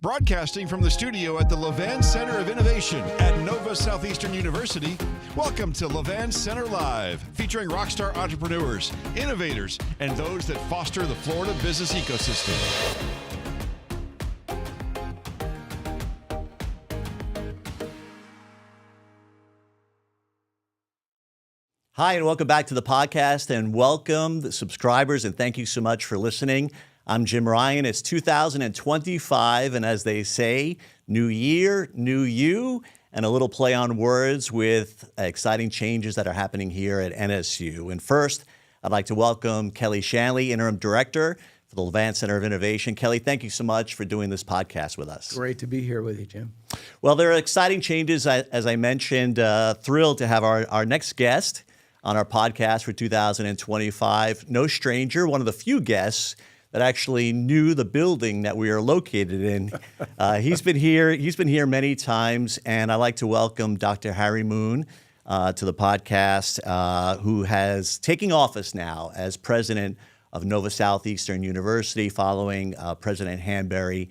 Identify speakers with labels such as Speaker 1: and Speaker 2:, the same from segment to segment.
Speaker 1: Broadcasting from the studio at the Levan Center of Innovation at Nova Southeastern University, welcome to Levan Center Live, featuring rockstar entrepreneurs, innovators, and those that foster the Florida business ecosystem.
Speaker 2: Hi, and welcome back to the podcast, and welcome the subscribers, and thank you so much for listening. I'm Jim Ryan. It's 2025, and as they say, new year, new you, and a little play on words with exciting changes that are happening here at NSU. And first, I'd like to welcome Kelly Shanley, Interim Director for the Levan Center of Innovation. Kelly, thank you so much for doing this podcast with us.
Speaker 3: Great to be here with you, Jim.
Speaker 2: Well, there are exciting changes, as I mentioned. Thrilled to have our next guest on our podcast for 2025. No stranger, one of the few guests that actually knew the building that we are located in. He's been here many times, and I'd like to welcome Dr. Harry Moon to the podcast, who has taken office now as president of Nova Southeastern University following President Hanbury.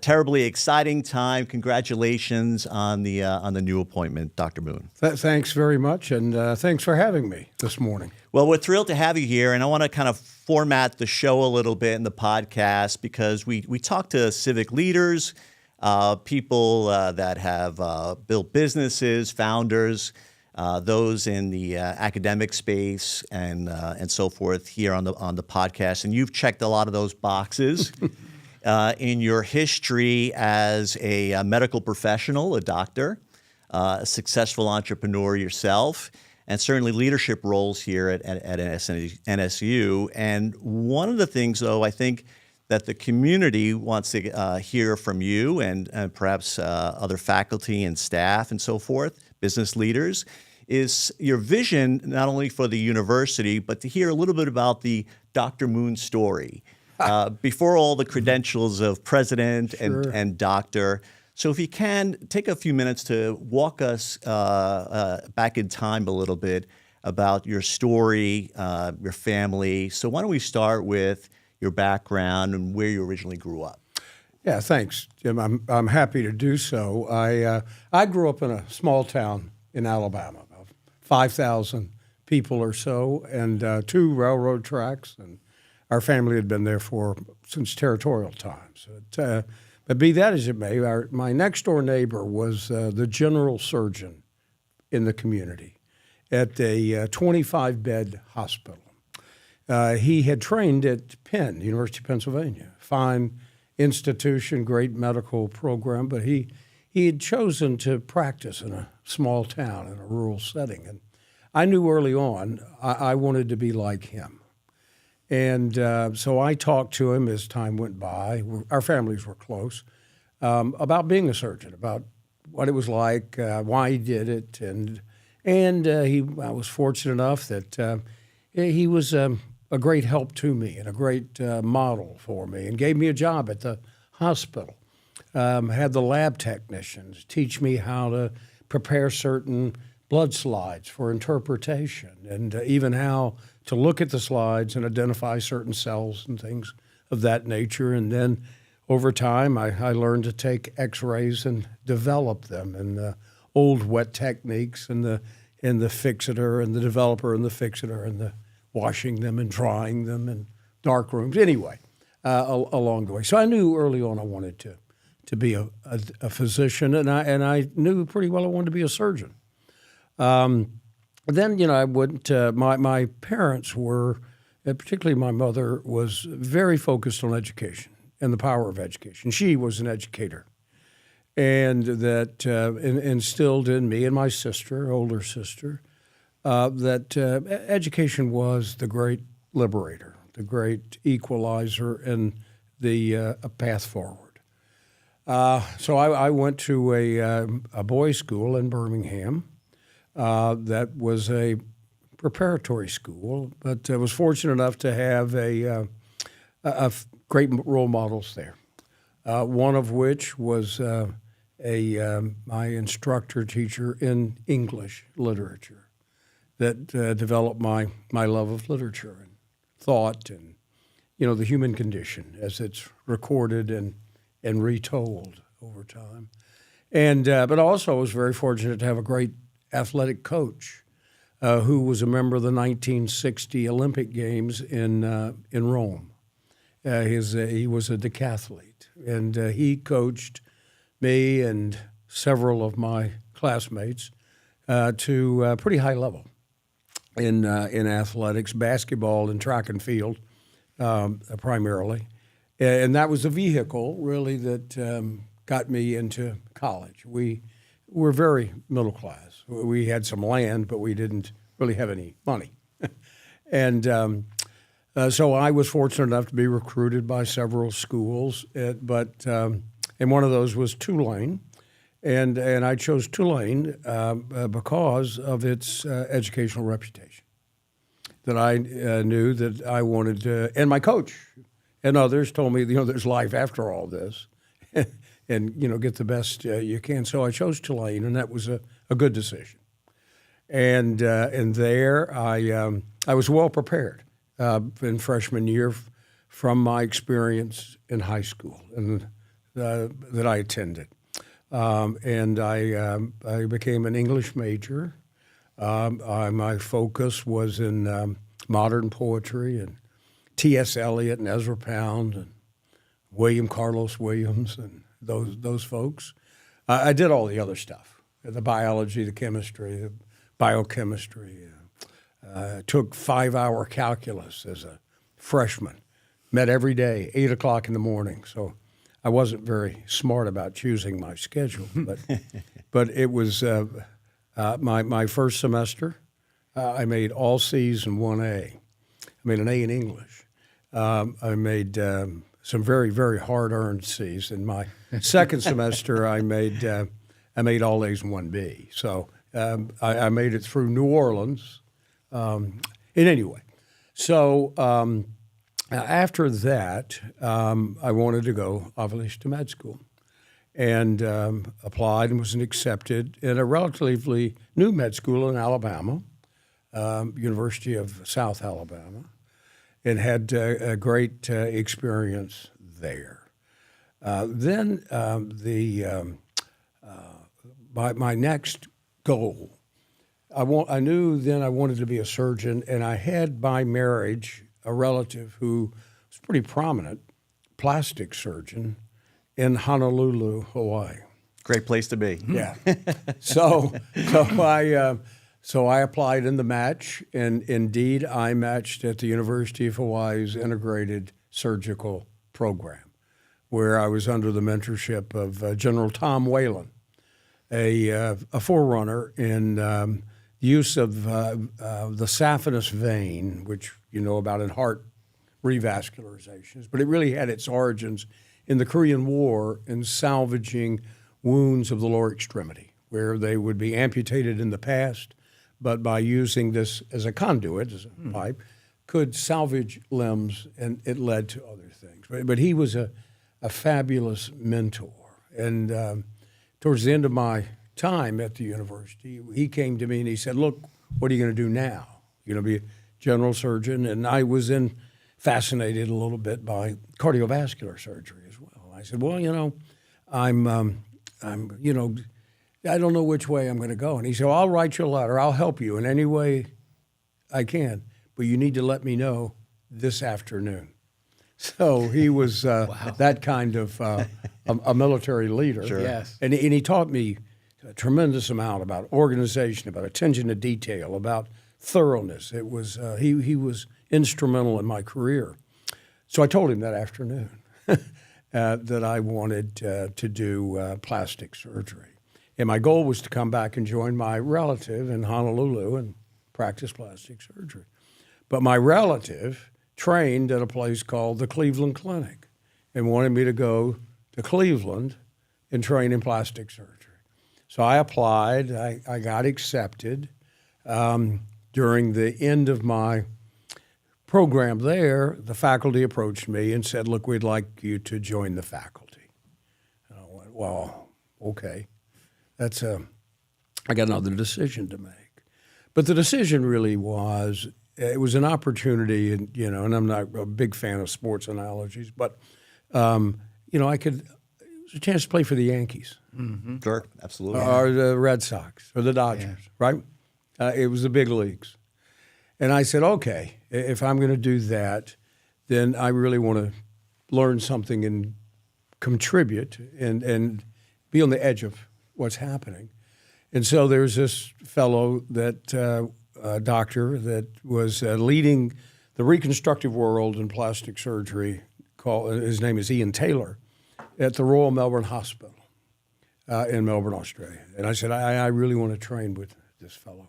Speaker 2: Terribly exciting time. Congratulations on the new appointment, Dr. Moon.
Speaker 3: Thanks very much, and thanks for having me this morning.
Speaker 2: Well, we're thrilled to have you here, and I want to kind of format the show a little bit in the podcast because we talk to civic leaders, people that have built businesses, founders, those in the academic space, and so forth here on the podcast. And you've checked a lot of those boxes. In your history as a medical professional, a doctor, a successful entrepreneur yourself, and certainly leadership roles here at NSU. And one of the things, though, I think that the community wants to hear from you and perhaps other faculty and staff and so forth, business leaders, is your vision not only for the university, but to hear a little bit about the Dr. Moon story. Before all the credentials of president and doctor. So if you can, take a few minutes to walk us back in time a little bit about your story, your family. So why don't we start with your background and where you originally grew up?
Speaker 3: Yeah, thanks, Jim. I'm happy to do so. I grew up in a small town in Alabama, about 5,000 people or so, and 2 railroad tracks, and our family had been there since territorial times. But be that as it may, my next-door neighbor was the general surgeon in the community at a 25-bed hospital. He had trained at Penn, University of Pennsylvania, fine institution, great medical program, but he had chosen to practice in a small town, in a rural setting. And I knew early on I wanted to be like him. And so I talked to him as time went by. Our families were close, about being a surgeon, about what it was like, why he did it, and I was fortunate enough that he was a great help to me and a great model for me, and gave me a job at the hospital. Had the lab technicians teach me how to prepare certain blood slides for interpretation, and even how to look at the slides and identify certain cells and things of that nature. And then over time, I learned to take x-rays and develop them, and the old wet techniques, and the fixator and the developer and the fixator and the washing them and drying them in dark rooms. Anyway, along the way. So I knew early on I wanted to be a physician, and I knew pretty well I wanted to be a surgeon. Then, I went, my parents were, particularly my mother, was very focused on education and the power of education. She was an educator, and that instilled in me and my sister, older sister, that education was the great liberator, the great equalizer, and the path forward. So I went to a boys' school in Birmingham. That was a preparatory school, but I was fortunate enough to have a great role models there. One of which was my instructor teacher in English literature, that developed my love of literature and thought, and the human condition as it's recorded and retold over time. And but also I was very fortunate to have a great athletic coach who was a member of the 1960 Olympic Games in Rome. He was a decathlete, and he coached me and several of my classmates to a pretty high level in athletics, basketball and track and field primarily. And that was the vehicle, really, that got me into college. We were very middle class. We had some land, but we didn't really have any money. And so I was fortunate enough to be recruited by several schools, and one of those was Tulane. And I chose Tulane because of its educational reputation. That I knew that I wanted to, and my coach and others told me, there's life after all this, and get the best you can. So I chose Tulane, and that was a good decision. And there I was well prepared in freshman year from my experience in high school and that I attended. And I became an English major. My focus was in modern poetry and T.S. Eliot and Ezra Pound and William Carlos Williams and those folks. I did all the other stuff, the biology, the chemistry, the biochemistry. Took 5-hour calculus as a freshman. Met every day, 8 o'clock in the morning. So I wasn't very smart about choosing my schedule, but it was my first semester. I made all C's and 1A. I made an A in English. I made some very, very hard-earned C's. In my second semester, I made all A's and 1B. So I made it through New Orleans. In any way, so after that, I wanted to go, obviously, to med school, and applied and was accepted in a relatively new med school in Alabama, University of South Alabama, and had a great experience there. Then my next goal. I knew then I wanted to be a surgeon, and I had by marriage a relative who was a pretty prominent plastic surgeon in Honolulu, Hawaii.
Speaker 2: Great place to be.
Speaker 3: Yeah. So I applied in the match, and indeed I matched at the University of Hawaii's integrated surgical program, where I was under the mentorship of General Tom Whalen, a forerunner in use of the saphenous vein, which you know about in heart revascularizations, but it really had its origins in the Korean War in salvaging wounds of the lower extremity, where they would be amputated in the past, but by using this as a conduit, as a pipe, could salvage limbs, and it led to other things. But he was a fabulous mentor, and towards the end of my time at the university, he came to me and he said, "Look, what are you going to do now? You're going to be a general surgeon." And I was then fascinated a little bit by cardiovascular surgery as well. I said, "Well, I'm I don't know which way I'm going to go." And he said, "Well, I'll write you a letter. I'll help you in any way I can, but you need to let me know this afternoon." So he was that kind of a military leader.
Speaker 2: Sure.
Speaker 4: Yes.
Speaker 3: And he taught me a tremendous amount about organization, about attention to detail, about thoroughness. It was he was instrumental in my career. So I told him that afternoon that I wanted to do plastic surgery. And my goal was to come back and join my relative in Honolulu and practice plastic surgery. But my relative trained at a place called the Cleveland Clinic and wanted me to go to Cleveland and train in plastic surgery. So I applied. I got accepted. During the end of my program there, the faculty approached me and said, "Look, we'd like you to join the faculty." And I went, "Well, okay. I got another decision to make." But the decision really was, it was an opportunity, and I'm not a big fan of sports analogies, but I was a chance to play for the Yankees.
Speaker 2: Sure, absolutely.
Speaker 3: Or the Red Sox or the Dodgers, right? It was the big leagues. And I said, okay, if I'm going to do that, then I really want to learn something and contribute and be on the edge of what's happening. And so there's this fellow that, a doctor that was leading the reconstructive world in plastic surgery. His name is Ian Taylor at the Royal Melbourne Hospital in Melbourne, Australia. And I said, I really want to train with this fellow.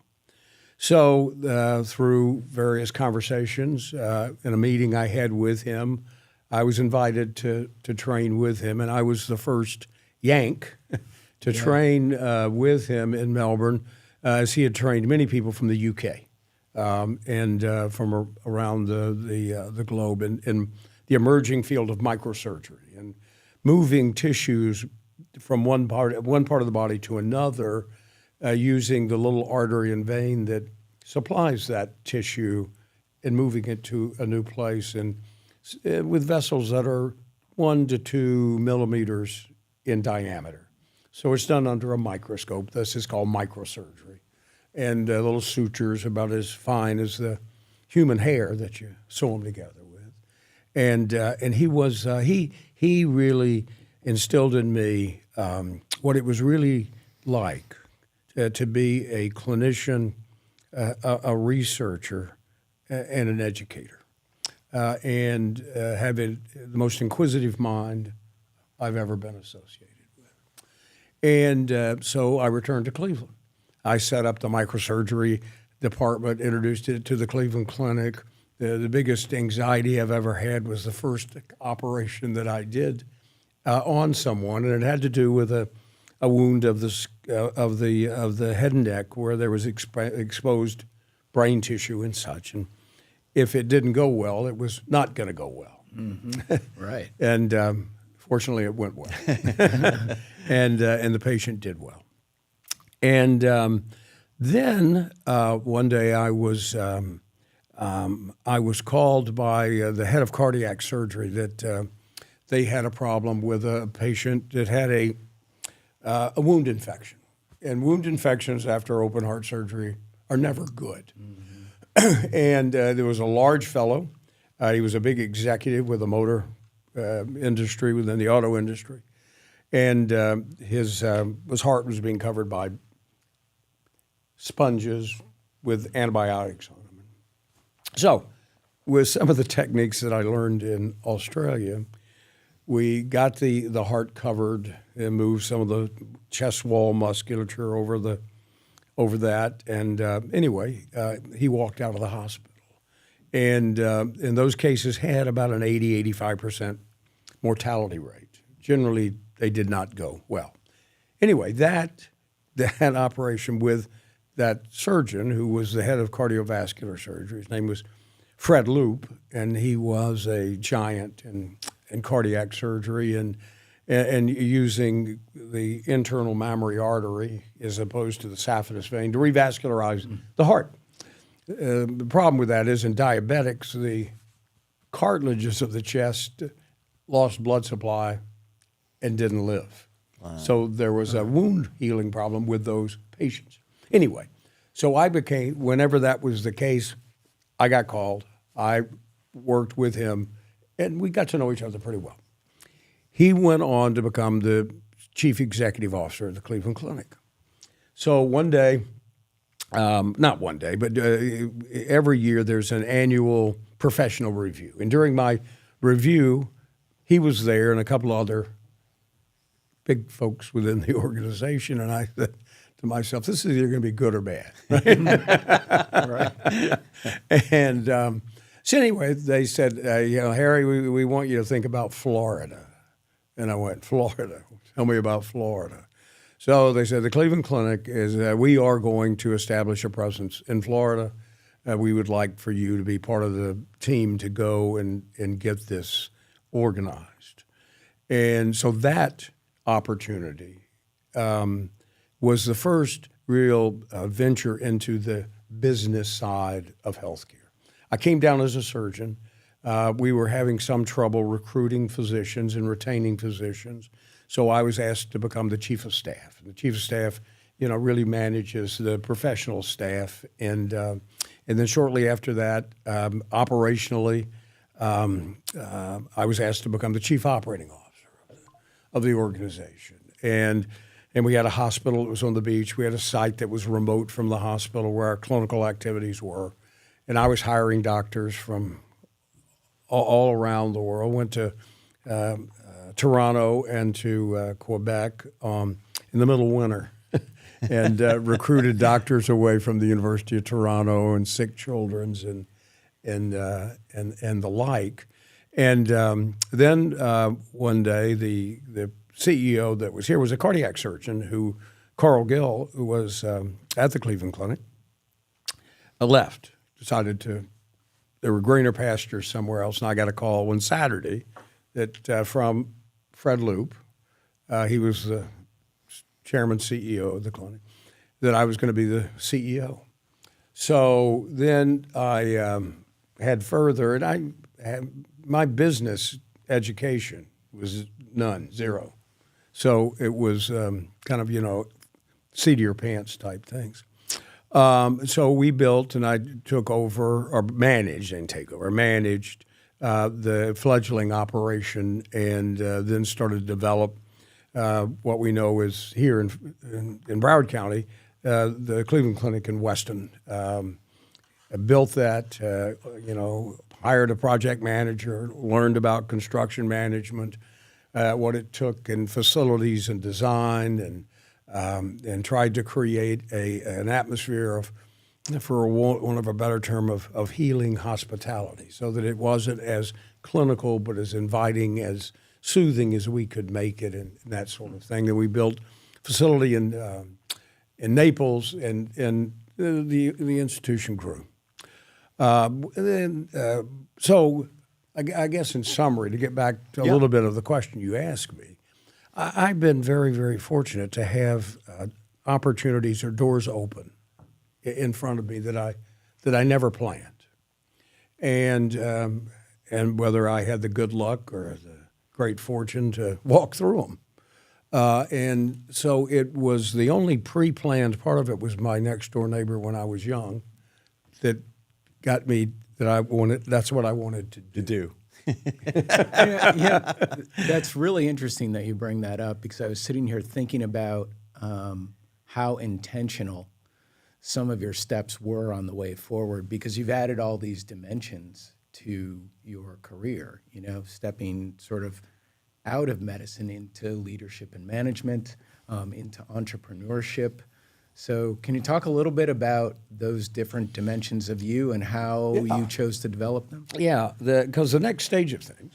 Speaker 3: So through various conversations in a meeting I had with him, I was invited to train with him, and I was the first Yank to train with him in Melbourne, as he had trained many people from the UK and from around the globe in the emerging field of microsurgery and moving tissues from one part of the body to another, using the little artery and vein that supplies that tissue and moving it to a new place, and with vessels that are 1 to 2 millimeters in diameter. So it's done under a microscope. This is called microsurgery. And little sutures about as fine as the human hair that you sew them together with. And he was he really instilled in me what it was really like to be a clinician, a researcher, and an educator, and having the most inquisitive mind I've ever been associated with. And so I returned to Cleveland. I set up the microsurgery department, introduced it to the Cleveland Clinic. The biggest anxiety I've ever had was the first operation that I did on someone, and it had to do with a wound of the head and neck where there was exposed brain tissue and such. And if it didn't go well, it was not going to go well.
Speaker 4: Mm-hmm. Right.
Speaker 3: And fortunately, it went well, and the patient did well. And then one day I was called by the head of cardiac surgery that they had a problem with a patient that had a wound infection. And wound infections after open heart surgery are never good. Mm-hmm. And there was a large fellow. He was a big executive with the motor industry, within the auto industry. And his heart was being covered by sponges with antibiotics on them. So with some of the techniques that I learned in Australia, we got the heart covered and moved some of the chest wall musculature over that. And anyway, he walked out of the hospital. And in those cases had about an 80-85% mortality rate. Generally, they did not go well. Anyway, that operation with that surgeon who was the head of cardiovascular surgery, his name was Fred Loop, and he was a giant in cardiac surgery and using the internal mammary artery as opposed to the saphenous vein to revascularize the heart. The problem with that is in diabetics, the cartilages of the chest lost blood supply and didn't live. Wow. So there was a wound healing problem with those patients. Anyway, so whenever that was the case, I got called. I worked with him, and we got to know each other pretty well. He went on to become the chief executive officer of the Cleveland Clinic. So one day, not one day, but every year there's an annual professional review. And during my review, he was there and a couple other big folks within the organization, and I said to myself, this is either going to be good or bad. Right? Right. And so anyway, they said, Harry, we want you to think about Florida. And I went, Florida? Tell me about Florida. So they said, the Cleveland Clinic is, we are going to establish a presence in Florida. We would like for you to be part of the team to go and get this organized. And so that opportunity was the first real venture into the business side of healthcare. I came down as a surgeon. We were having some trouble recruiting physicians and retaining physicians. So I was asked to become the chief of staff. And the chief of staff, really manages the professional staff. And then shortly after that, operationally, I was asked to become the chief operating officer of the organization. And we had a hospital that was on the beach. We had a site that was remote from the hospital where our clinical activities were. And I was hiring doctors from all around the world. Went to Toronto and to Quebec in the middle of winter and recruited doctors away from the University of Toronto and sick children's and the like. And then one day the CEO that was here was a cardiac surgeon Carl Gill, who was at the Cleveland Clinic, left, decided there were greener pastures somewhere else, and I got a call one Saturday that from Fred Loop, he was the chairman CEO of the clinic, that I was going to be the CEO. So then I had further, and my business education was none, zero. So it was kind of, seat of your pants type things. So we built, and I took over, or managed, and take over, managed the fledgling operation, and then started to develop what we know is here in Broward County, the Cleveland Clinic in Weston. I built that, hired a project manager, learned about construction management, what it took in facilities and design, and tried to create an atmosphere of, for want of a better term, of healing hospitality, so that it wasn't as clinical but as inviting, as soothing as we could make it, and that sort of thing. And we built a facility in Naples, and the institution grew. So I guess in summary, to get back to a little bit of the question you asked me, I've been very, very fortunate to have opportunities or doors open in front of me that I never planned, and whether I had the good luck or the great fortune to walk through them. And so it was the only pre-planned part of it was my next door neighbor when I was young that got me that I wanted. That's what I wanted to do.
Speaker 4: Yeah, that's really interesting that you bring that up, because I was sitting here thinking about how intentional some of your steps were on the way forward, because you've added all these dimensions to your career, stepping sort of out of medicine into leadership and management, into entrepreneurship. So can you talk a little bit about those different dimensions of you and how you chose to develop them?
Speaker 3: Yeah, because the next stage of things.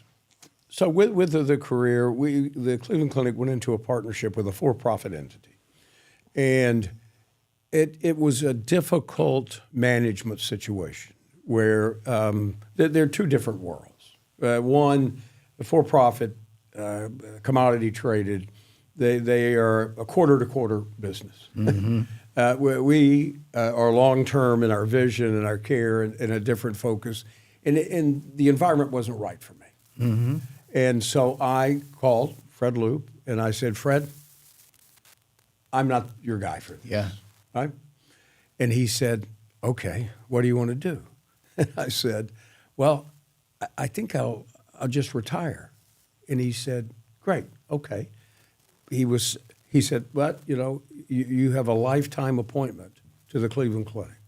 Speaker 3: So with the career, the Cleveland Clinic went into a partnership with a for-profit entity. And it was a difficult management situation where there are two different worlds. One, the for-profit, commodity traded, they are a quarter-to-quarter business. Mm-hmm. We are long-term in our vision and our care and a different focus, and the environment wasn't right for me. Mm-hmm. And so I called Fred Loop, and I said, Fred, I'm not your guy for this.
Speaker 4: Yeah.
Speaker 3: Right? And he said, okay, what do you want to do? And I said, well, I think I'll just retire. And he said, great, okay. He said, but, you have a lifetime appointment to the Cleveland Clinic,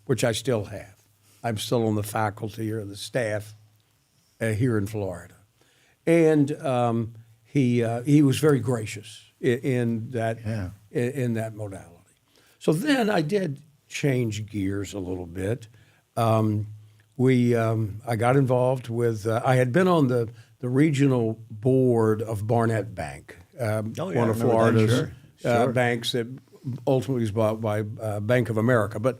Speaker 3: which I still have. I'm still on the faculty or the staff here in Florida. And he was very gracious in that modality. So then I did change gears a little bit. I got involved with, I had been on the regional board of Barnett Bank, one of Florida's banks that ultimately was bought by Bank of America.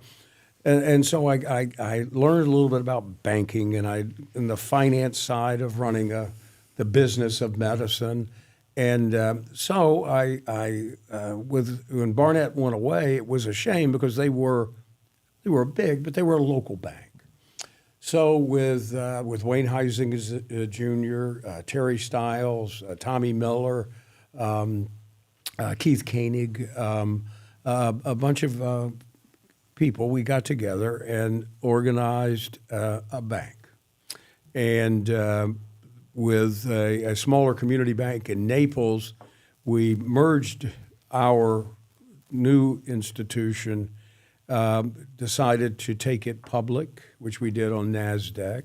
Speaker 3: And so I learned a little bit about banking and the finance side of running the business of medicine. And so when Barnett went away, it was a shame because they were big, but they were a local bank. So with Wayne Huizinga Jr., Terry Stiles, Tommy Miller, Keith Koenig, a bunch of people. We got together and organized a bank. And with a smaller community bank in Naples, we merged our new institution, decided to take it public, which we did on NASDAQ.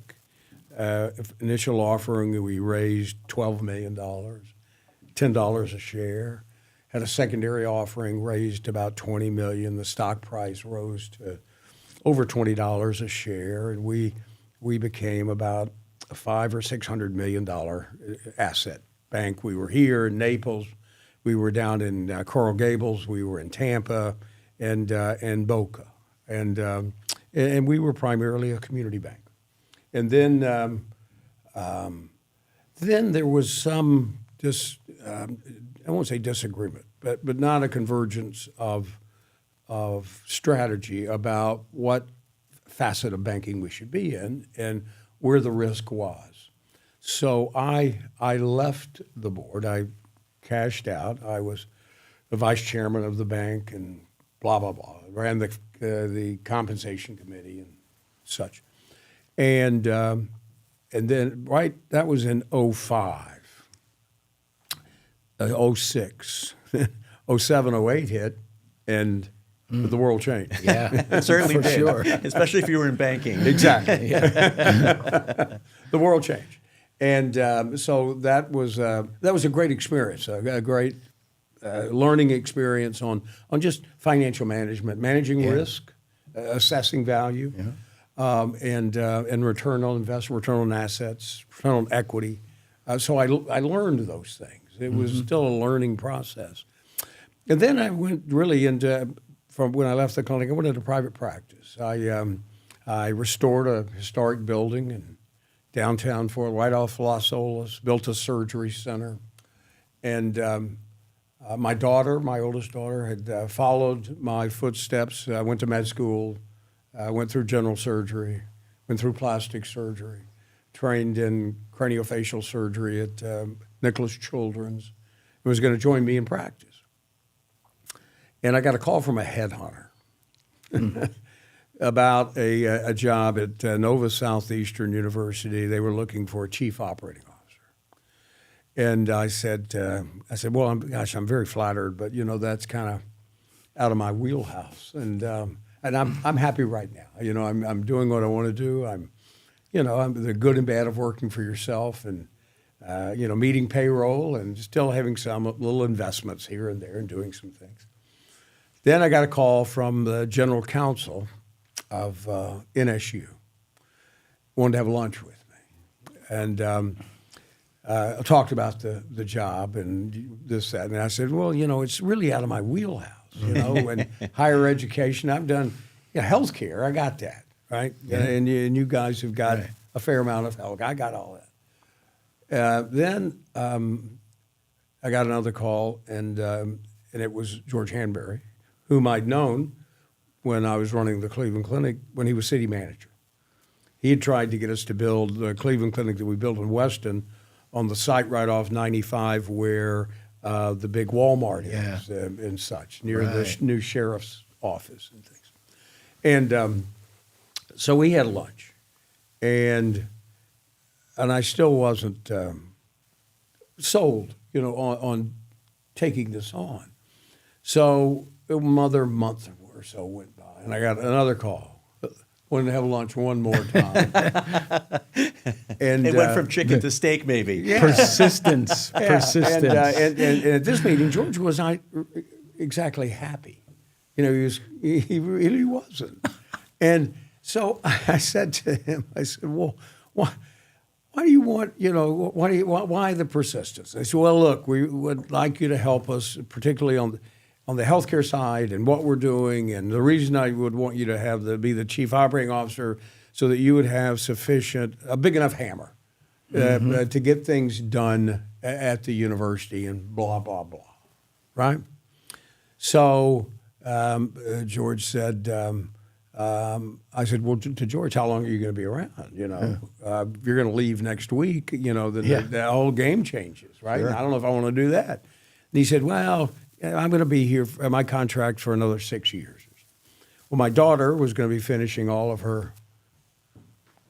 Speaker 3: Initial offering, we raised $12 million, $10 a share. Had a secondary offering, raised about $20 million. The stock price rose to over $20 a share, and we became about a $500 or $600 million asset bank. We were here in Naples, we were down in Coral Gables, we were in Tampa, and Boca, and we were primarily a community bank. And then there was some I won't say disagreement, but not a convergence of strategy about what facet of banking we should be in and where the risk was. So I left the board. I cashed out. I was the vice chairman of the bank and blah, blah, blah. Ran the compensation committee and such. And then, that was in 05. 06. 07, 08 hit, and the world changed.
Speaker 4: Yeah,
Speaker 2: It certainly
Speaker 4: for
Speaker 2: did,
Speaker 4: sure.
Speaker 2: especially if you were in banking.
Speaker 3: Exactly. The world changed. And so that was a great experience, a great learning experience on just financial management, managing risk, assessing value, and return on investment, return on assets, return on equity. So I learned those things. It was still a learning process. And then I went really into, from when I left the clinic, I went into private practice. I restored a historic building in downtown Fort, right off Las Olas, built a surgery center. And my oldest daughter, had followed my footsteps. I went to med school, went through general surgery, went through plastic surgery, trained in craniofacial surgery at Nicholas Children's, and was going to join me in practice. And I got a call from a headhunter about a job at Nova Southeastern University. They were looking for a chief operating officer. And I said, well, I'm very flattered, but that's kind of out of my wheelhouse. And I'm happy right now. I'm doing what I want to do. I'm the good and bad of working for yourself, and meeting payroll, and still having some little investments here and there, and doing some things. Then I got a call from the general counsel of NSU, wanted to have lunch with me, and I talked about the job and this, that, and I said, well, it's really out of my wheelhouse, and higher education. I've done healthcare. I got that, right? Yeah. And you guys have got a fair amount of health. I got all that. Then I got another call, and it was George Hanbury, whom I'd known when I was running the Cleveland Clinic when he was city manager. He had tried to get us to build the Cleveland Clinic that we built in Weston on the site right off 95 where the big Walmart is and such, near the new sheriff's office and things. And so we had lunch, and I still wasn't sold, on taking this on. So another month or so went by, and I got another call. Wanted to have lunch one more time. And
Speaker 2: It went from chicken to steak, maybe.
Speaker 3: Yeah.
Speaker 4: Persistence.
Speaker 3: Yeah.
Speaker 4: Persistence.
Speaker 3: And at this meeting, George was not exactly happy. He really wasn't. And so I said to him, well, why do you want, why the persistence? They said, well, look, we would like you to help us, particularly on the healthcare side and what we're doing. And the reason I would want you to be the chief operating officer so that you would have a big enough hammer to get things done at the university and blah, blah, blah, right? So George said, I said, well, to George, how long are you going to be around? You're going to leave next week, the whole game changes, right?
Speaker 2: Sure.
Speaker 3: And I don't know if I want to do that. he said, well, I'm going to be here for my contract for another 6 years. Well, my daughter was going to be finishing all of her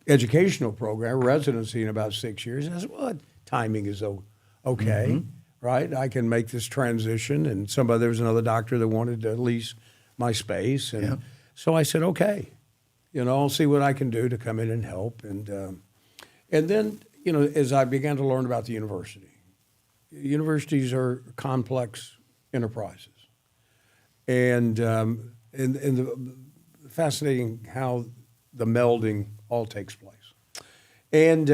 Speaker 3: educational program, residency, in about 6 years. I said, well, timing is okay, right? I can make this transition. And there was another doctor that wanted to lease my space. And so I said, okay, I'll see what I can do to come in and help. And then, as I began to learn about the universities are complex enterprises. And the fascinating how the melding all takes place. And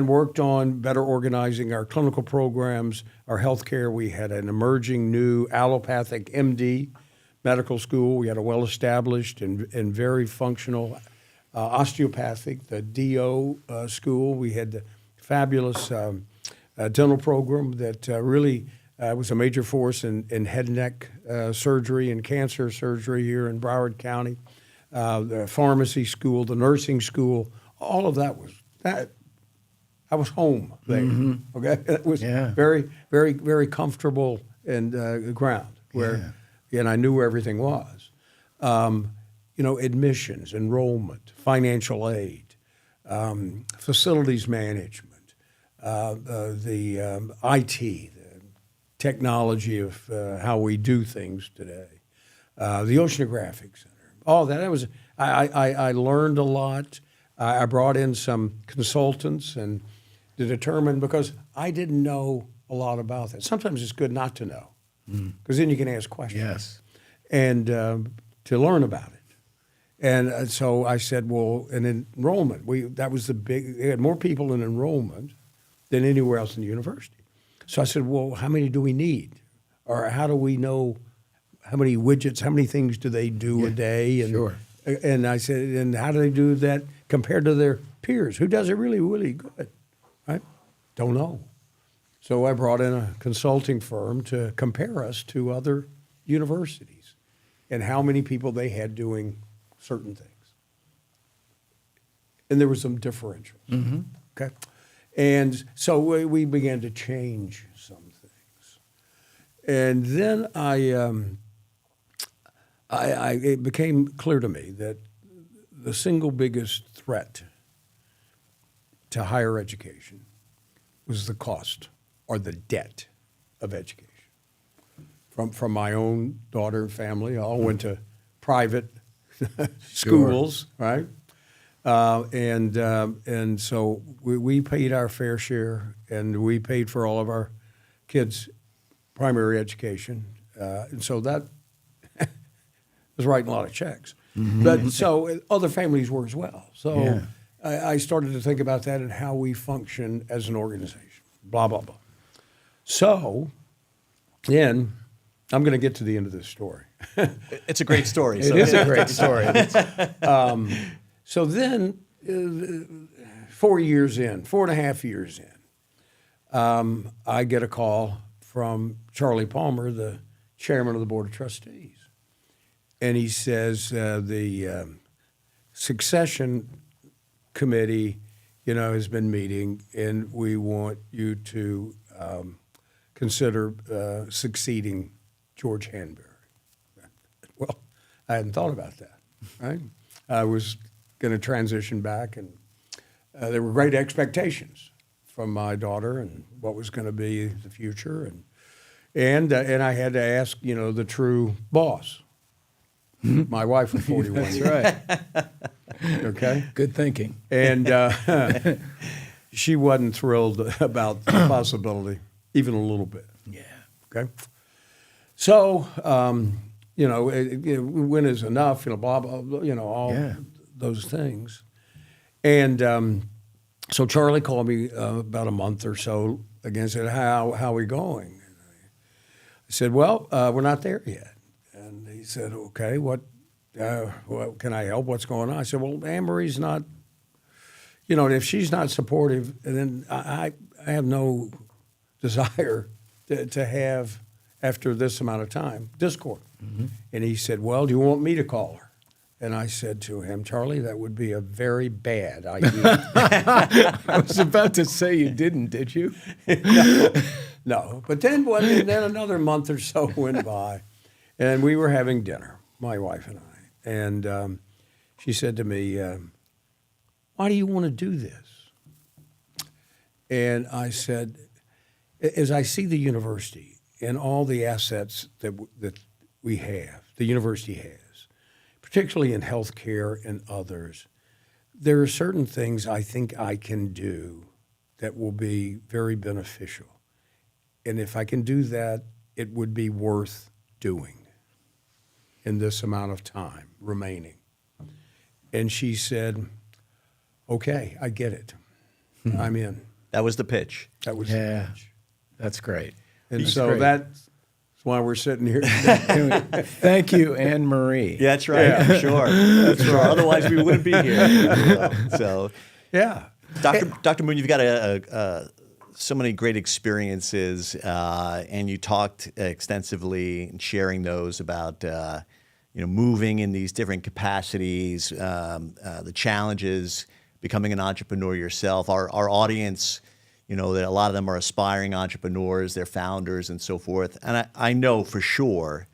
Speaker 3: worked on better organizing our clinical programs, our healthcare. We had an emerging new allopathic MD medical school. We had a well-established and very functional osteopathic, the DO school. We had the fabulous dental program that really was a major force in head and neck surgery and cancer surgery here in Broward County. The pharmacy school, the nursing school, all of that was that. I was home there. Okay, it was very, very, very comfortable and ground where, and I knew where everything was. Admissions, enrollment, financial aid, facilities management, the IT, the technology of how we do things today, the Oceanographic Center, all that. I learned a lot. I brought in some consultants and to determine, because I didn't know a lot about that. Sometimes it's good not to know, because then you can ask questions.
Speaker 4: Yes.
Speaker 3: And to learn about it. And so I said, well, in enrollment, that was they had more people in enrollment than anywhere else in the university. So I said, well, how many do we need? Or how do we know how many widgets, how many things do they do a day? And,
Speaker 4: sure.
Speaker 3: And I said, and how do they do that compared to their peers? Who does it really, really good? Right? Don't know. So I brought in a consulting firm to compare us to other universities and how many people they had doing certain things. And there were some differentials. Okay? And so we began to change some things. And then it became clear to me that the single biggest threat to higher education was the cost or the debt of education. From my own daughter and family, I all went to private schools, right? And so we paid our fair share, and we paid for all of our kids' primary education. And so that was writing a lot of checks. But so other families were as well. So I started to think about that and how we function as an organization, blah, blah, blah. So then I'm going to get to the end of this story.
Speaker 2: It's a great story.
Speaker 4: It is a great story.
Speaker 3: So then 4 and a half years in, I get a call from Charlie Palmer, the chairman of the Board of Trustees. And he says, the succession committee, has been meeting, and we want you to consider succeeding George Hanbury. Well, I hadn't thought about that, right? I was going to transition back, and there were great expectations from my daughter and what was going to be the future, and I had to ask, the true boss, my wife of 41
Speaker 4: That's
Speaker 3: years.
Speaker 4: right.
Speaker 3: Okay?
Speaker 4: Good thinking.
Speaker 3: And she wasn't thrilled about the possibility, even a little bit.
Speaker 4: Yeah.
Speaker 3: Okay? So, when is enough, blah, blah, blah, all those things. And so Charlie called me about a month or so again and said, how are we going? And I said, well, we're not there yet. And he said, okay, what can I help? What's going on? I said, well, Anne-Marie's not, if she's not supportive, then I have no desire to have, after this amount of time, discord. And he said, well, do you want me to call her? And I said to him, Charlie, that would be a very bad idea.
Speaker 4: I was about to say you didn't, did you?
Speaker 3: No. But then another month or so went by, and we were having dinner, my wife and I. And she said to me, why do you want to do this? And I said, as I see the university and all the assets that we have, the university has, particularly in healthcare and others, there are certain things I think I can do that will be very beneficial. And if I can do that, it would be worth doing in this amount of time remaining. And she said, okay, I get it. I'm in.
Speaker 2: That was the pitch.
Speaker 3: That was
Speaker 4: Yeah,
Speaker 3: the pitch.
Speaker 4: that's great.
Speaker 3: And
Speaker 4: That's
Speaker 3: so
Speaker 4: great.
Speaker 3: that's why we're sitting here today.
Speaker 4: Thank you, Anne Marie.
Speaker 2: Yeah, that's right. I'm sure. That's sure. Otherwise, we wouldn't be here. So,
Speaker 3: Yeah.
Speaker 2: Dr. Moon, you've got so many great experiences, and you talked extensively and sharing those about moving in these different capacities, the challenges, becoming an entrepreneur yourself. Our audience, that a lot of them are aspiring entrepreneurs, they're founders and so forth. And I know for sure,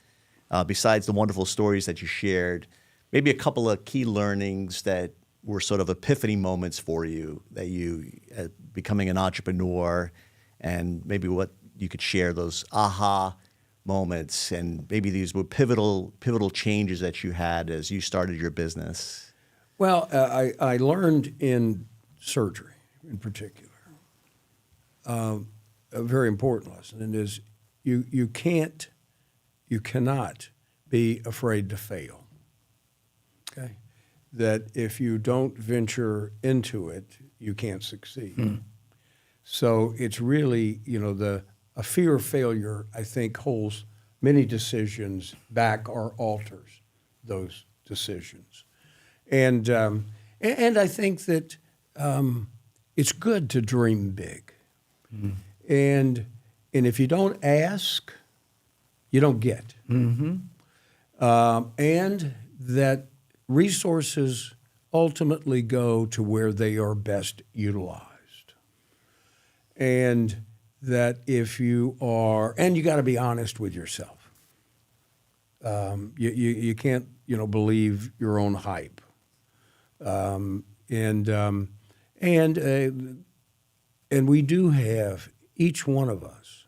Speaker 2: besides the wonderful stories that you shared, maybe a couple of key learnings that were sort of epiphany moments for you, that you becoming an entrepreneur, and maybe what you could share, those aha moments, and maybe these were pivotal changes that you had as you started your business.
Speaker 3: Well, I learned in surgery in particular a very important lesson, and is you cannot be afraid to fail. Okay, that if you don't venture into it, you can't succeed. So it's really a fear of failure, I think, holds many decisions back or alters those decisions. And I think that it's good to dream big. And if you don't ask, you don't get. And that resources ultimately go to where they are best utilized. And that if you are, and you got to be honest with yourself. You can't, believe your own hype. And we do have, each one of us,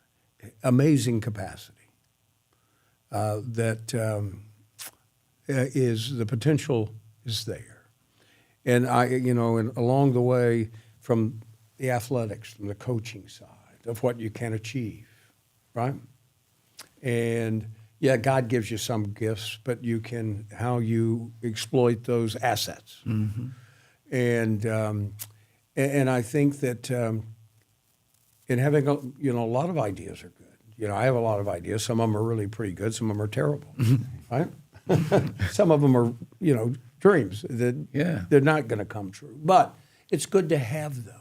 Speaker 3: amazing capacity that is, the potential is there. And and along the way, from the athletics, from the coaching side of what you can achieve, right? And yeah, God gives you some gifts, but how you exploit those assets. And I think that in having a lot of ideas are good. I have a lot of ideas. Some of them are really pretty good. Some of them are terrible, right? Some of them are dreams that they're not going to come true. But it's good to have those,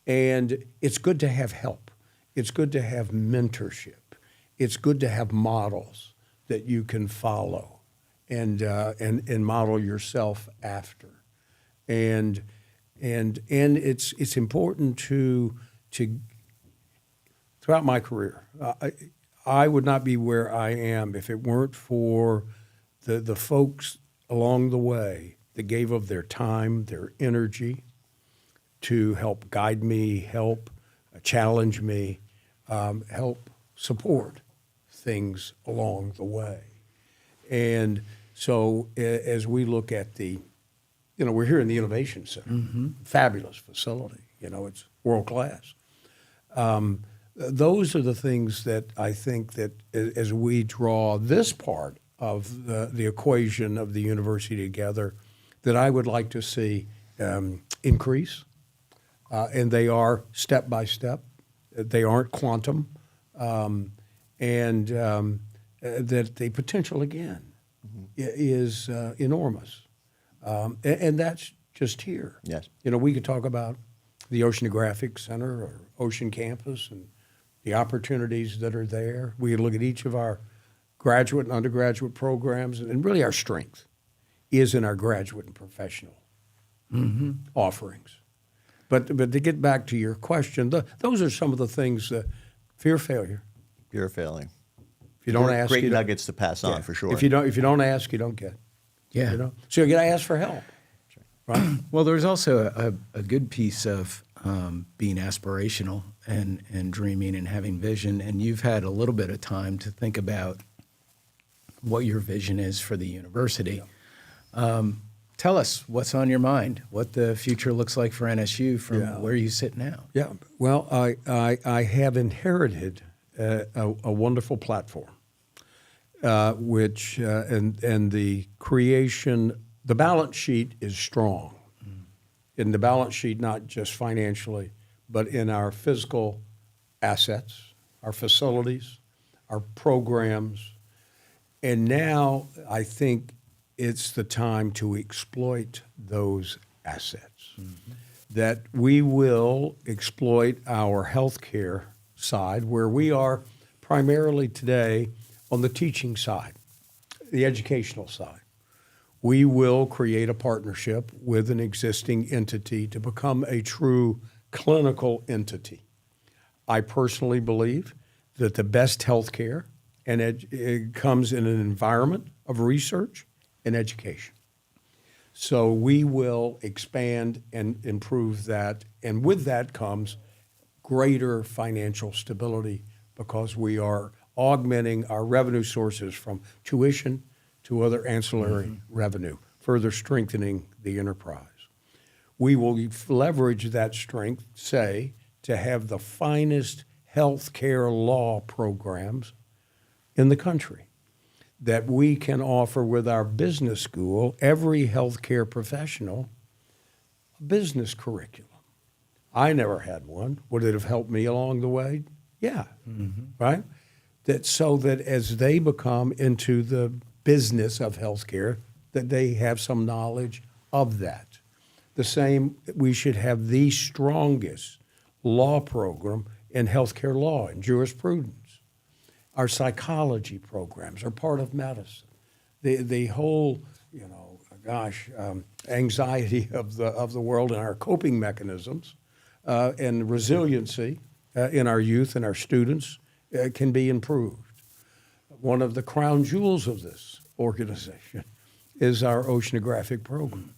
Speaker 3: and it's good to have help. It's good to have mentorship. It's good to have models that you can follow and model yourself after. And it's important to throughout my career, I would not be where I am if it weren't for the folks along the way that gave of their time, their energy to help guide me, help challenge me, help support things along the way. And so as we look at we're here in the Innovation Center, fabulous facility, it's world class. Those are the things that I think that as we draw this part of the equation of the university together, that I would like to see increase. And they are step by step. They aren't quantum. And that the potential, again, is enormous. And that's just here.
Speaker 2: Yes.
Speaker 3: We could talk about the Oceanographic Center or Ocean Campus and the opportunities that are there. We could look at each of our graduate and undergraduate programs and really our strength. is in our graduate and professional offerings. But to get back to your question, those are some of the things that fear failure.
Speaker 2: Fear of failing.
Speaker 3: If you don't ask,
Speaker 2: Great
Speaker 3: you don't-
Speaker 2: nuggets to pass on for sure.
Speaker 3: If you don't ask, you don't get.
Speaker 4: Yeah.
Speaker 3: You know, so you got to ask for help. Right.
Speaker 4: Well, there's also a good piece of being aspirational and dreaming and having vision. And you've had a little bit of time to think about what your vision is for the university. Tell us what's on your mind, what the future looks like for NSU from where you sit now.
Speaker 3: Yeah. Well, I have inherited a wonderful platform, which and the creation. The balance sheet is strong. In the balance sheet, not just financially, but in our physical assets, our facilities, our programs. And now I think it's the time to exploit those assets. That we will exploit our healthcare side, where we are primarily today on the teaching side, the educational side. We will create a partnership with an existing entity to become a true clinical entity. I personally believe that the best healthcare it comes in an environment of research and education. So we will expand and improve that, and with that comes greater financial stability because we are augmenting our revenue sources from tuition to other ancillary revenue, further strengthening the enterprise. We will leverage that strength, say, to have the finest healthcare law programs in the country that we can offer with our business school, every healthcare professional, a business curriculum. I never had one. Would it have helped me along the way? Yeah, right? So that as they become into the business of healthcare, that they have some knowledge of that. The same, we should have the strongest law program in healthcare law and jurisprudence. Our psychology programs are part of medicine. The whole, anxiety of the world and our coping mechanisms and resiliency in our youth and our students can be improved. One of the crown jewels of this organization is our oceanographic program,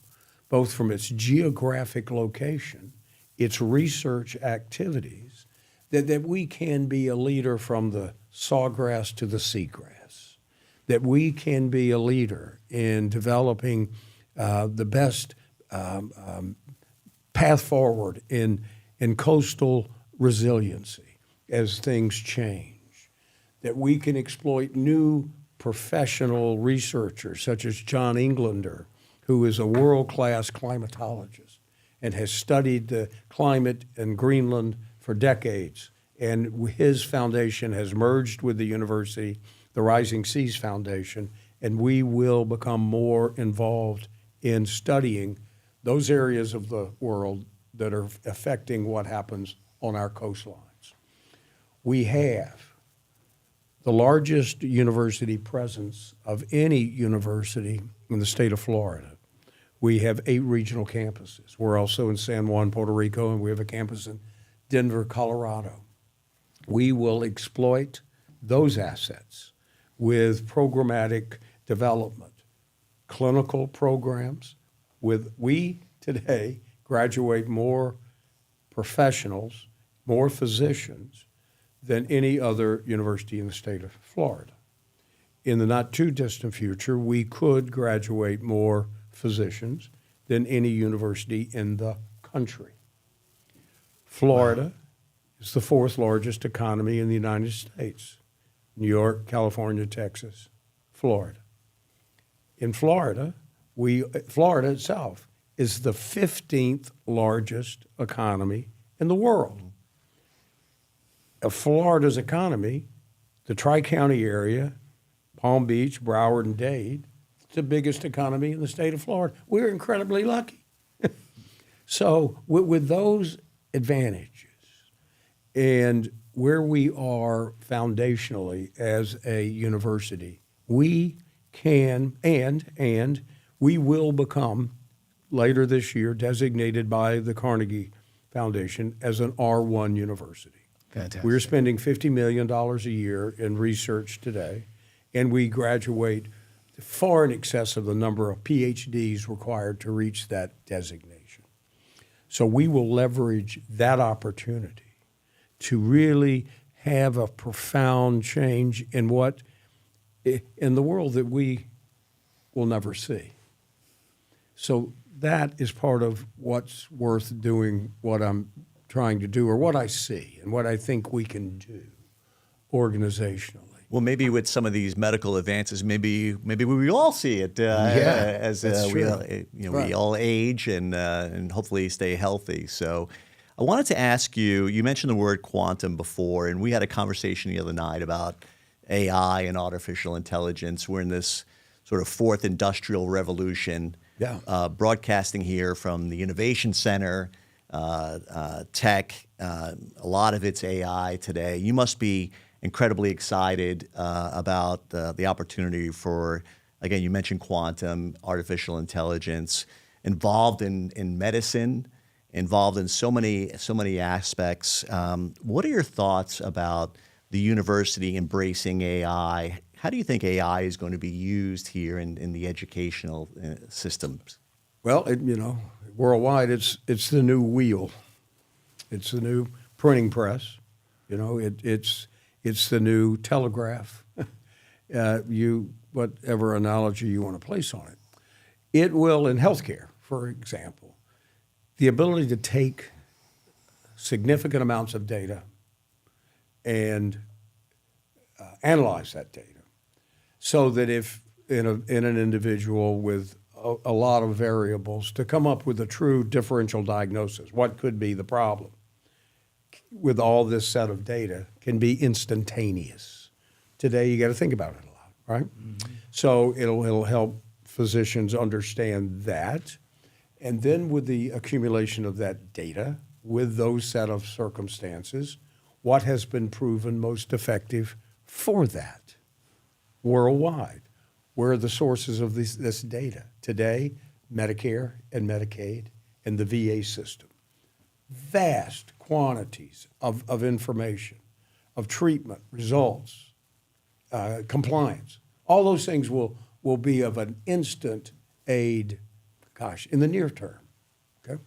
Speaker 3: both from its geographic location, its research activities, that we can be a leader from the sawgrass to the seagrass, that we can be a leader in developing the best path forward in coastal resiliency as things change, that we can exploit new professional researchers such as John Englander, who is a world-class climatologist and has studied the climate in Greenland for decades. And his foundation has merged with the university, the Rising Seas Foundation, and we will become more involved in studying those areas of the world that are affecting what happens on our coastlines. We have the largest university presence of any university in the state of Florida. We have 8 regional campuses. We're also in San Juan, Puerto Rico, and we have a campus in Denver, Colorado. We will exploit those assets with programmatic development, clinical programs. We today graduate more professionals, more physicians than any other university in the state of Florida. In the not too distant future, we could graduate more physicians than any university in the country. Florida is the 4th largest economy in the United States. New York, California, Texas, Florida. In Florida, Florida itself is the 15th largest economy in the world. Of Florida's economy, the Tri-County area, Palm Beach, Broward, and Dade, it's the biggest economy in the state of Florida. We're incredibly lucky. So with those advantages and where we are foundationally as a university, we can and We will become, later this year, designated by the Carnegie Foundation as an R1 university.
Speaker 4: Fantastic.
Speaker 3: We're spending $50 million a year in research today, and we graduate far in excess of the number of PhDs required to reach that designation. So we will leverage that opportunity to really have a profound change in the world that we will never see. So that is part of what's worth doing, what I'm trying to do, or what I see and what I think we can do organizationally.
Speaker 2: Well, maybe with some of these medical advances, maybe we all see it as
Speaker 3: that's
Speaker 2: we
Speaker 3: true.
Speaker 2: all,
Speaker 3: Right.
Speaker 2: we all age and hopefully stay healthy. So, I wanted to ask you. You mentioned the word quantum before, and we had a conversation the other night about AI and artificial intelligence. We're in this sort of fourth industrial revolution. Broadcasting here from the Innovation Center, tech. A lot of it's AI today. You must be incredibly excited about the opportunity for, again, you mentioned quantum, artificial intelligence, involved in medicine, involved in so many aspects. What are your thoughts about the university embracing AI? How do you think AI is going to be used here in the educational systems?
Speaker 3: Well, worldwide, it's the new wheel. It's the new printing press. It's the new telegraph. Whatever analogy you want to place on it. It will, in healthcare, for example, the ability to take significant amounts of data and analyze that data, so that if in an individual with a lot of variables, to come up with a true differential diagnosis, what could be the problem, with all this set of data, can be instantaneous. Today, you got to think about it a lot, right? Mm-hmm. So it'll help physicians understand that. And then with the accumulation of that data, with those set of circumstances, what has been proven most effective for that worldwide? Where are the sources of this data? Today, Medicare and Medicaid and the VA system. Vast quantities of information, of treatment, results, compliance. All those things will be of an instant aid, in the near term, okay?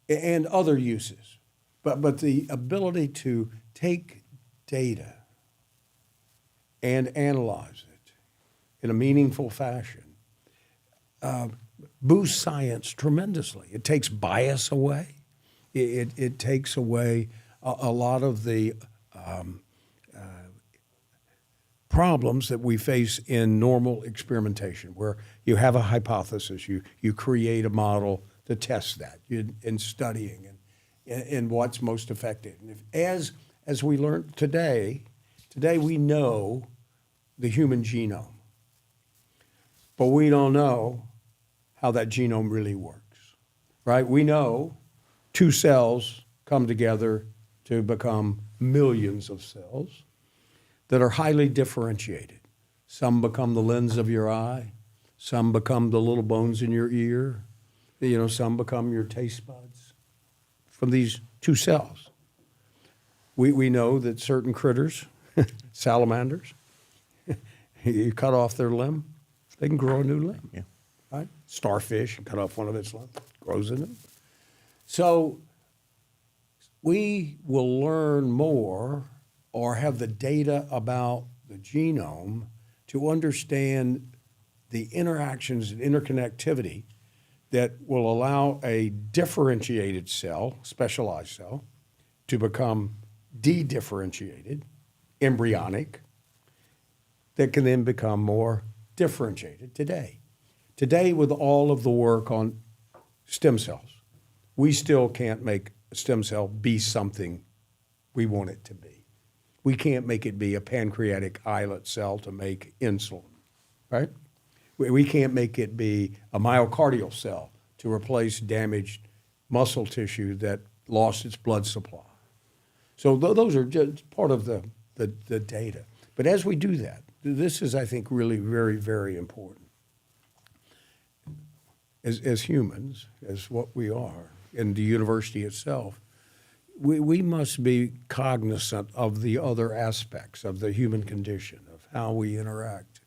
Speaker 3: And other uses. But the ability to take data and analyze it in a meaningful fashion boosts science tremendously. It takes bias away. It takes away a lot of the problems that we face in normal experimentation, where you have a hypothesis, you create a model to test that in studying and what's most effective. And as we learned today we know the human genome, but we don't know how that genome really works, right? We know 2 cells come together to become millions of cells that are highly differentiated. Some become the lens of your eye, some become the little bones in your ear, some become your taste buds from these 2 cells. We know that certain critters, salamanders, you cut off their limb, they can grow a new limb.
Speaker 2: Yeah.
Speaker 3: Right? Starfish, cut off one of its limbs, grows in it. So we will learn more or have the data about the genome to understand the interactions and interconnectivity that will allow a differentiated cell, specialized cell, to become de-differentiated, embryonic, that can then become more differentiated today. Today, with all of the work on stem cells, we still can't make a stem cell be something we want it to be. We can't make it be a pancreatic islet cell to make insulin, right? We can't make it be a myocardial cell to replace damaged muscle tissue that lost its blood supply. So those are just part of the data. But as we do that, this is, I think, really very, very important. as humans, as what we are, in the university itself, we must be cognizant of the other aspects of the human condition, of how we interact,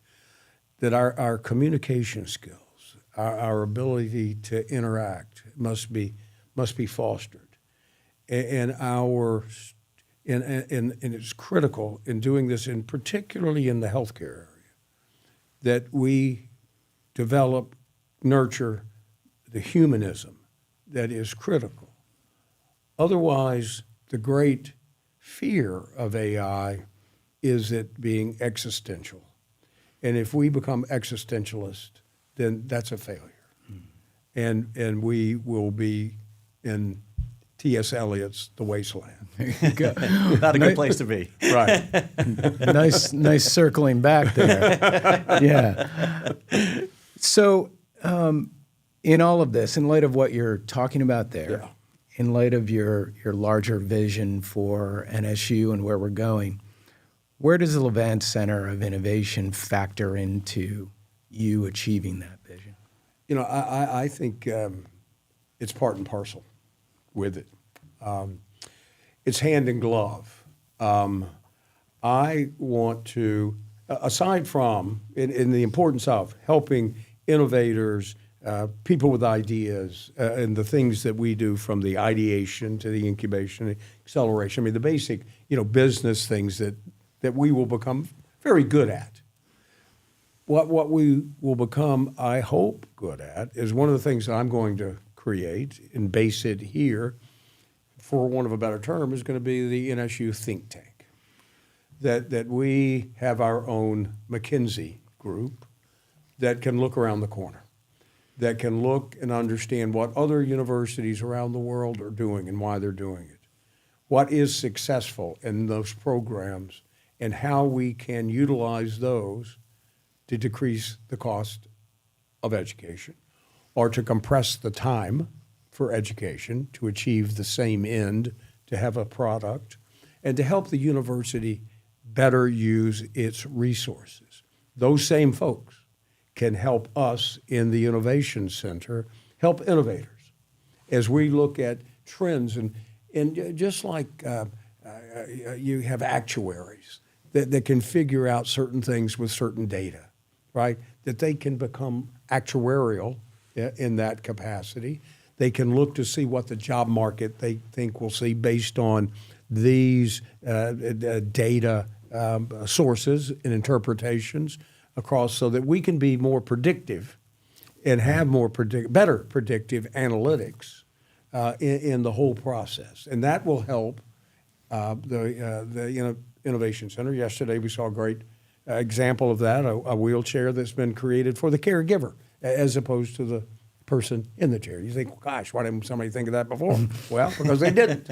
Speaker 3: that our communication skills, our ability to interact must be fostered. And it's critical in doing this, and particularly in the healthcare area, that we develop, nurture the humanism that is critical. Otherwise, the great fear of AI is it being existential. And if we become existentialist, then that's a failure. And we will be in T.S. Eliot's The Wasteland.
Speaker 2: Not a good place to be.
Speaker 3: Right.
Speaker 4: Nice circling back there. Yeah. So, in all of this, in light of what you're talking about there,
Speaker 3: Yeah.
Speaker 4: in light of your larger vision for NSU and where we're going, where does the Levan Center of Innovation factor into you achieving that vision?
Speaker 3: You know, I think it's part and parcel with it. It's hand in glove. I want to, aside from in the importance of helping innovators, people with ideas, and the things that we do from the ideation to the incubation, acceleration. I mean, the basic, business things that we will become very good at. What we will become, I hope, good at is one of the things that I'm going to create and base it here, for want of a better term, is going to be the NSU think tank. That we have our own McKinsey group that can look around the corner, that can look and understand what other universities around the world are doing and why they're doing it, what is successful in those programs, and how we can utilize those to decrease the cost of education or to compress the time for education to achieve the same end, to have a product, and to help the university better use its resources. Those same folks can help us in the Innovation Center, help innovators as we look at trends. And just like you have actuaries that can figure out certain things with certain data, right? That they can become actuarial in that capacity. They can look to see what the job market they think will see based on these data sources and interpretations across, so that we can be more predictive and have better predictive analytics in the whole process. And that will help the Innovation Center. Yesterday we saw a great example of that, a wheelchair that's been created for the caregiver as opposed to the person in the chair. You think, well, gosh, why didn't somebody think of that before? Well, because they didn't.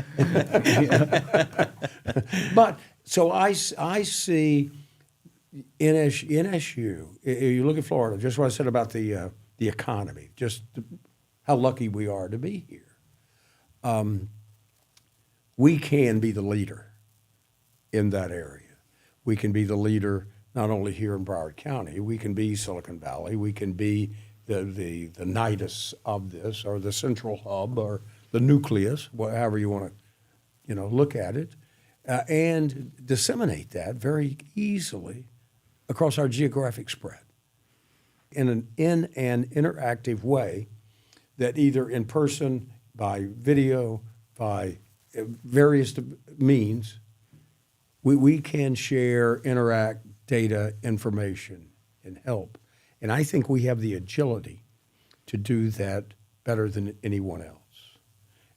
Speaker 3: But so I see NSU, you look at Florida, just what I said about the economy, just how lucky we are to be here. We can be the leader in that area. We can be the leader not only here in Broward County, we can be Silicon Valley, we can be the nidus of this, or the central hub, or the nucleus, however you want to look at it, and disseminate that very easily across our geographic spread in an interactive way, that either in person, by video, by various means, we can share, interact, data, information, and help. And I think we have the agility to do that better than anyone else.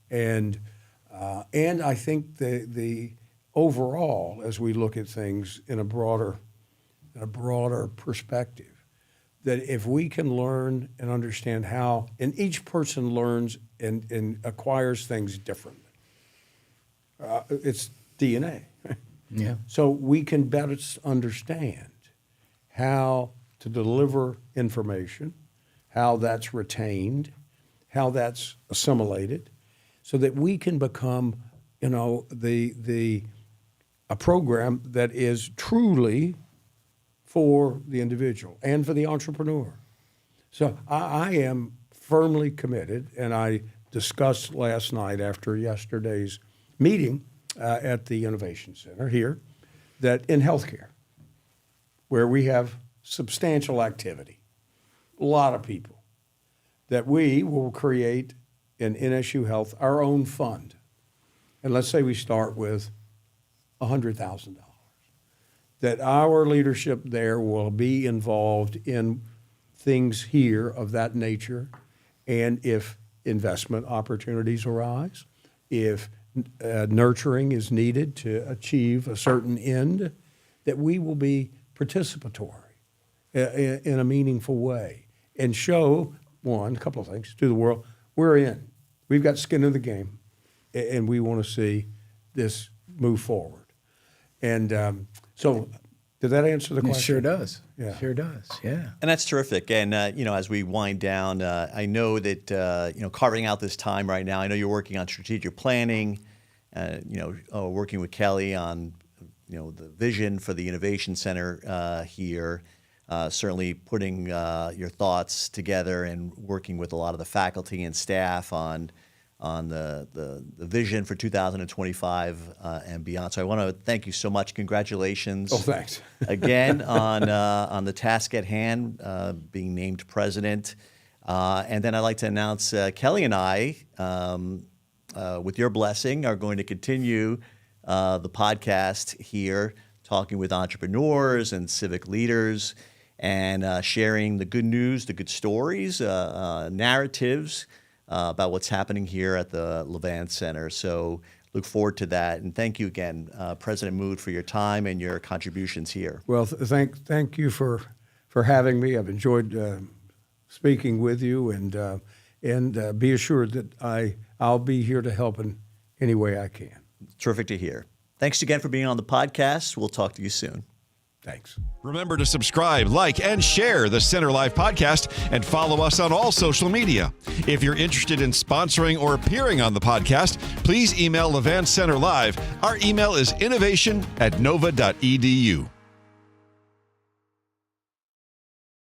Speaker 3: And I think the overall, as we look at things in a broader perspective, that if we can learn and understand how, and each person learns and acquires things differently. It's DNA.
Speaker 4: Yeah.
Speaker 3: So we can better understand how to deliver information, how that's retained, how that's assimilated, so that we can become, a program that is truly for the individual and for the entrepreneur. So I am firmly committed, and I discussed last night after yesterday's meeting at the Innovation Center here, that in healthcare, where we have substantial activity, a lot of people, that we will create in NSU Health our own fund. And let's say we start with $100,000. That our leadership there will be involved in things here of that nature, and if investment opportunities arise, if nurturing is needed to achieve a certain end, that we will be participatory in a meaningful way and show, a couple of things to the world. We're in. We've got skin in the game, and we want to see this move forward. And so, did that answer the question?
Speaker 4: It sure does.
Speaker 3: Yeah.
Speaker 4: Sure does. Yeah.
Speaker 2: And that's terrific. And, as we wind down, I know that, carving out this time right now, I know you're working on strategic planning, working with Kelly on, the vision for the Innovation Center here, certainly putting your thoughts together and working with a lot of the faculty and staff on the vision for 2025 and beyond. So I want to thank you so much. Congratulations.
Speaker 3: Oh, thanks.
Speaker 2: Again on the task at hand, being named president. And then I'd like to announce Kelly and I, with your blessing, are going to continue the podcast here, talking with entrepreneurs and civic leaders and sharing the good news, the good stories, narratives, about what's happening here at the Levan Center. So look forward to that. And thank you again, President Moon, for your time and your contributions here.
Speaker 3: Well, thank you for having me. I've enjoyed speaking with you, and be assured that I'll be here to help in any way I can.
Speaker 2: Terrific to hear. Thanks again for being on the podcast. We'll talk to you soon.
Speaker 3: Thanks.
Speaker 1: Remember to subscribe, like, and share the Center Live podcast and follow us on all social media. If you're interested in sponsoring or appearing on the podcast, please email Levan Center Live. Our email is innovation@nova.edu.